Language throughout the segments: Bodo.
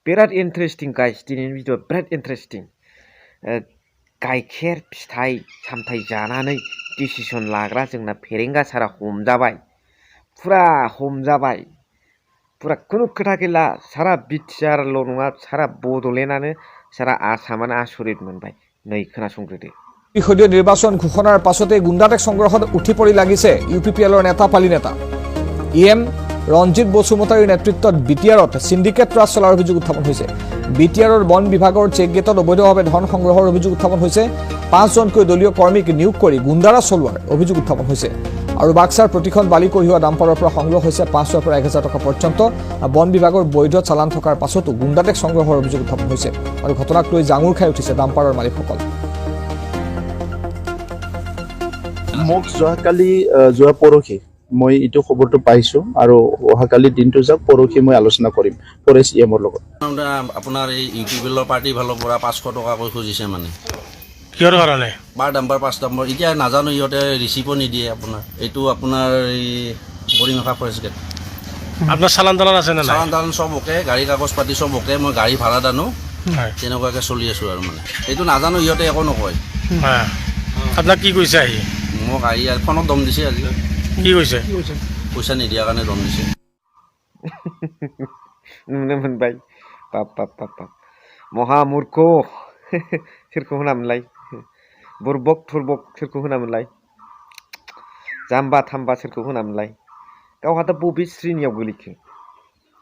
बिराद इन्टारेस्टिं गाइस दिनैनि भिडिअ बिराद इन्टारेस्टिं गाइखेर फिथाइ सामथाइ जानानै डिसिसन लाग्रा जोंना फेरेंगा सारा हमजाबाय फुरा हमजाबाय फुरा खुनु खोथा गैला सारा बिटिआरल' नङा सारा बड'लेण्डआनो सारा आसामानो आसरित मोनबाय नै खोनासंग्रोदो বিষদীয় নিৰ্বাচন ঘোষণাৰ পাছতে গুণ্ডাটেক সংগ্ৰহত উঠি পৰি লাগিছে ইউপিপিএলৰ নেতা পালি নেতা ইএম ৰঞ্জিত বসুমতাৰীৰ নেতৃত্বত বিটিআৰত সিন্ডিকেট ৰাজ চলাৰ অভিযোগ উত্থাপন হৈছে বিটিআৰৰ বন বিভাগৰ চেক গেটত অবৈধভাৱে ধন সংগ্ৰহৰ অভিযোগ উত্থাপন হৈছে 5 জনকৈ দলীয় কৰ্মীক নিয়োগ কৰি গুণ্ডাৰা চলোৱাৰ অভিযোগ উত্থাপন হৈছে আৰু বাক্সাৰ প্ৰতিখন বালি কঢ়িওৱা ডাম্পাৰৰ পৰা সংগ্ৰহ হৈছে 500 পৰা 1000 টকা পৰ্যন্ত বন বিভাগৰ বৈধ চালান থকাৰ পাছতো গুণ্ডাটেক সংগ্ৰহৰ অভিযোগ উত্থাপন হৈছে আৰু ঘটনাক লৈ জাঙুৰ খাই উঠিছে ডাম্পাৰৰ মালিকসকল মোক যোৱা পৰহি মই ইটো খবৰটো পাইছো আৰু অহাকালি দিনটো যাক পৰহি মই আলোচনা কৰিম ফৰেষ্ট ইএমৰ লগত আপোনাৰ এই ইউপিপিএলৰ পাৰ্টি ফালৰ পৰা 500 টকাকৈ খুজিছে মানে কিহৰ কাৰণে বাৰ ডাম্পাৰ 5 ডাম্পাৰ এতিয়া নাজানো ইহঁতে ৰিচিপো নিদিয়ে আপোনাৰ এইটো আপোনাৰ এই বৰিংফা ফৰেষ্ট গেট আপোনাৰ চালান তালান আছে নে নাই চালান তালান চব ওকে গাড়ী কাগজ পাতি চব ওকে মই গাড়ী ভাড়া দানো তেনেকুৱাকৈ চলি আছোঁ আৰু মানে এইটো নাজানো ইহঁতে একো নকয় আপোনাক কি কৈছে আহি মোক আহি ফোনত দম দিছে আজি কি কৈছে পইচা নিদিয়াৰ কাৰণে দম দিছে नुनो मोनबाय बाप बाप बाप बाप महा मूर्ख सोरखौ होनामोनलाय बुरबक थुरबक सोरखौ होनामोनलाय जाम्बा थाम्बा सोरखौ होनामोनलाय गावहाथ' बबे श्रेणियाव गोलैखो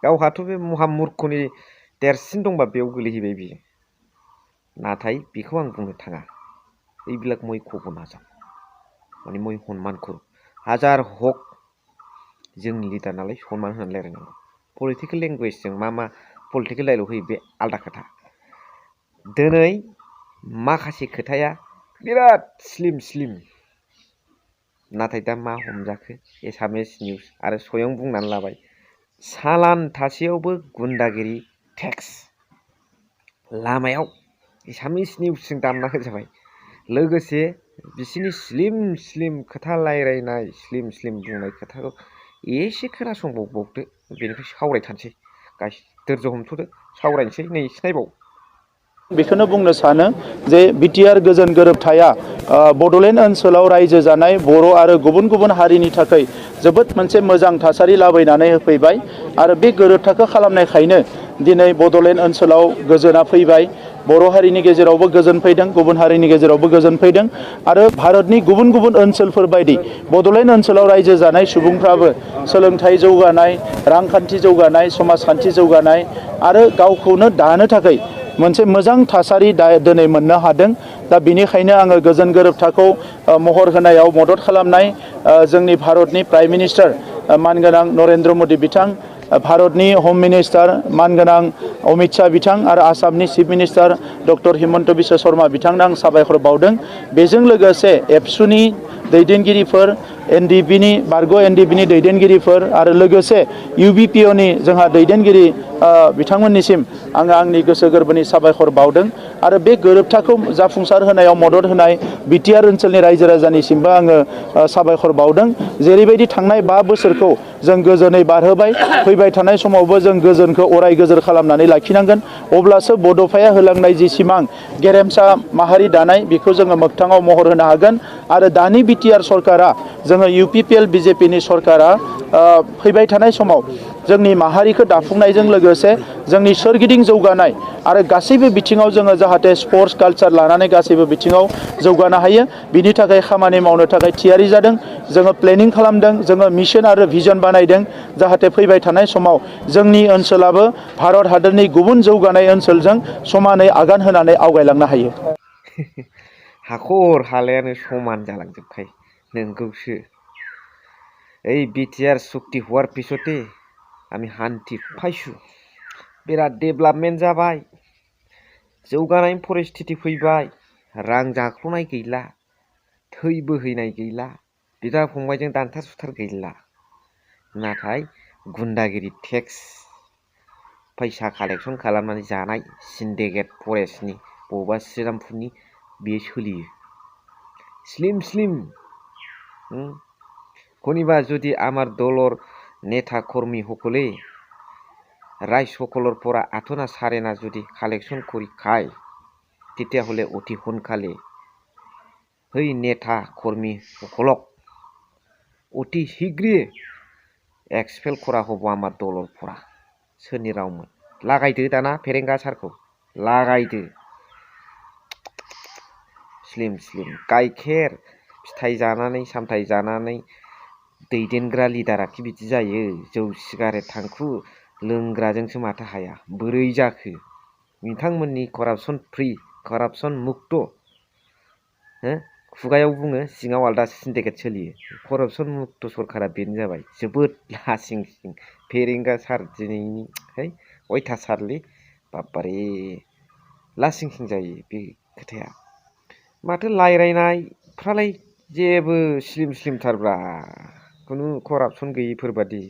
गावहाथ' बे महा मूर्खनि देरसिन दंबा बेयाव गोलैहैबाय बियो नाथाय बेखौ आं बुंनो थाङा এইবিলাক মই ক'ব নাযাওঁ माने মই सन्मान करो हाजार हक जोंनि लिडार नालाय सन्मान होनानै रायलायनांगौ पलिटिकेल लेंगुवेजजों मा पलिटिकेल डायलग होयो बे आलदा खोथा दिनै माखासे खोथाया बिराद स्लिम नाथाय दा मा हमजाखो एसामिस निउस आरो स्वयं बुंनानै लाबाय सालान थासेयावबो गुन्डागिरि टेक्स लामायाव एसामिस निउसजों दामना होजाबाय लोगोसे बिसिनि स्लिम खोथा रायलायनाय स्लिम बुंनाय खोथाखौ एसे खोनासंबावदो बेनिफ्राय सावरायथानसै गाइस धैर्य हमथ'दो सावरायनोसै नै सिनायबाव बेखौनो बुंनो सानो जे बिटिआर गोजोन गोरोबथाया बड'लेण्ड ओनसोलाव रायजो जानाय बर' आरो गुबुन हारिनि थाखाय जोबोद मोनसे मोजां थासारि लाबोनानै होफैबाय आरो बे गोरोबथाखौ खालामनायखायनो दिनै बड'लेण्ड ओनसोलाव गोजोना फैबाय बर' हारिनि गेजेरावबो गोजोन फैदों गुबुन हारिनि गेजेरावबो गोजोन फैदों आरो भारतनि गुबुन ओनसोलफोर बायदि बड'लेण्ड ओनसोलाव रायजो जानाय सुबुंफ्राबो सोलोंथाइ जौगानाय रांखान्थि जौगानाय समाजखान्थि जौगानाय आरो गावखौनो दानो थाखाय मोनसे मोजां थासारि दिनै मोननो हादों दा बेनिखायनो आङो गोजोन गोरोबथाखौ महर होनायाव मदद खालामनाय जोंनि भारतनि प्राइम मिनिस्टार मानगोनां नरेन्द्र मोदी बिथां भारतनि हम मिनिस्टार मानगोनां अमित शाह बिथां आरो आसामनि chief minister doctor Himanta Biswa Sharma बिथांनो आं साबायखर बावदों बेजों लोगोसे एबसुनि दैदेनगिरिफोर एनडिपिनि बारग' एनडिपिनि दैदेनगिरिफोर आरो लोगोसे इउबिपिअनि जोंहा दैदेनगिरि बिथांमोननिसिम आङो आंनि गोसो गोरबोनि साबायखर बावदों आरो बे गोरोबथाखौ जाफुंसार होनायाव मदद होनाय बिटिआर ओनसोलनि रायजो राजानिसिमबो आङो साबायखर बावदों जेरैबायदि थांनाय 5 बोसोरखौ जों गोजोनै बारहोबाय फैबाय थानाय समावबो जों गोजोनखौ अराय गोजोर खालामनानै लाखिनांगोन अब्लासो बड'फाया होलांनाय जि सिमां गेरेमसा माहारि दानाय बेखौ जोङो मोगथाङाव महर होनो हागोन आरो दानि बिटिआर सरकारा जोङो इउपिपिएल बिजेपिनि सरकारा फैबाय थानाय समाव जोंनि माहारिखौ दाफुंनायजों लोगोसे जोंनि सोरगिदिं जौगानाय आरो गासैबो बिथिङाव जोङो जाहाथे स्पर्ट्स कालचार लानानै गासैबो बिथिङाव जौगानो हायो बिनि थाखाय खामानि मावनो थाखाय थियारि जादों जोङो प्लेनिं खालामदों जोङो मिशन आरो भिजन बानायदों जाहाथे फैबाय थानाय समाव जोंनि ओनसोलाबो भारत हादरनि गुबुन जौगानाय ओनसोलजों समानै आगान होनानै आवगायलांनो हायो हाखर हालायानो समान जालांजोबखाय नोंगौसो এই বিটিআর চুক্তি হওয়ার পিছতে আমি শান্তি পাইছো बिराद डेभेलपमेन्ट जाबाय जौगानाय परिस्थिति फैबाय रां जाख्ल'नाय गैला थै बोहैनाय गैला बिदा फंबायजों दानथार सुथार गैला नाथाय गुन्डागिरि टेक्स फैसा कालेक्सन खालामनानै जानाय सिन्डिकेट फरेस्टनि बबेबा श्रीरामपुरनि बेयो सोलियो स्लिम শনিবার যদি আমার দলৰ নেতা কর্মী সকলে রাই সকলৰ পৰা আঠনা চাৰেনা যদি কালেকশ্যন কৰি খায় তেতিয়াহ'লে অতি সোনকালে সেই নেতা কৰ্মী সকলক অতি শীঘ্ৰে এক্সপেল কৰা হ'ব আমাৰ দলৰ পৰা सोरनि रावमोन लागायदो दाना फेरेंगा सारखौ लागायदो स्लिम स्लिम गाइखेर फिथाइ जानानै सामथाइ जानानै दैदेनग्रा लिडारा कि बिदि जायो जौ सिगारेट थांखु लोंग्राजोंसो माथो हाया बोरै जाखो बिथांमोननि करापसन फ्रि करापसन मुक्त खुगायाव बुङो सिङाव आलदा सिन्डिकेट सोलियो करापसन मुक्त सरकारा बेनो जाबाय जोबोद लासिं सिं फेरेंगा सार दिनैनि है अयथासारलै बाब्बारे लासिं सिं जायो बे खोथाया माथो रायरायनायफ्रालाय जेबो स्लिम स्लिमथारब्रा खुनु करापसन गैयिफोरबादि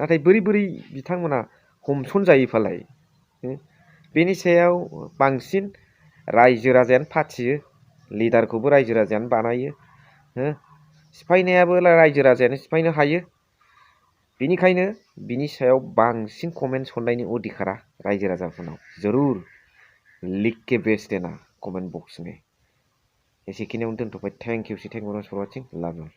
नाथाय बोरै बोरै बिथांमोना हमसन जायोफालाय बेनि सायाव बांसिन रायजो राजायानो फाथियो लिडारखौबो रायजो राजायानो बानायो सिफायनायाबो रायजो राजायानो सिफायनो हायो बेनिखायनो बिनि सायाव बांसिन कमेन्ट सन्नायनि अधिकारा रायजो राजाफोरनाव जरुर लिख के बेच देना कमेन्ट बक्स में एसेखिनियावनो दोनथ'बाय थेंक इउ फर वाचिं लाभ इउ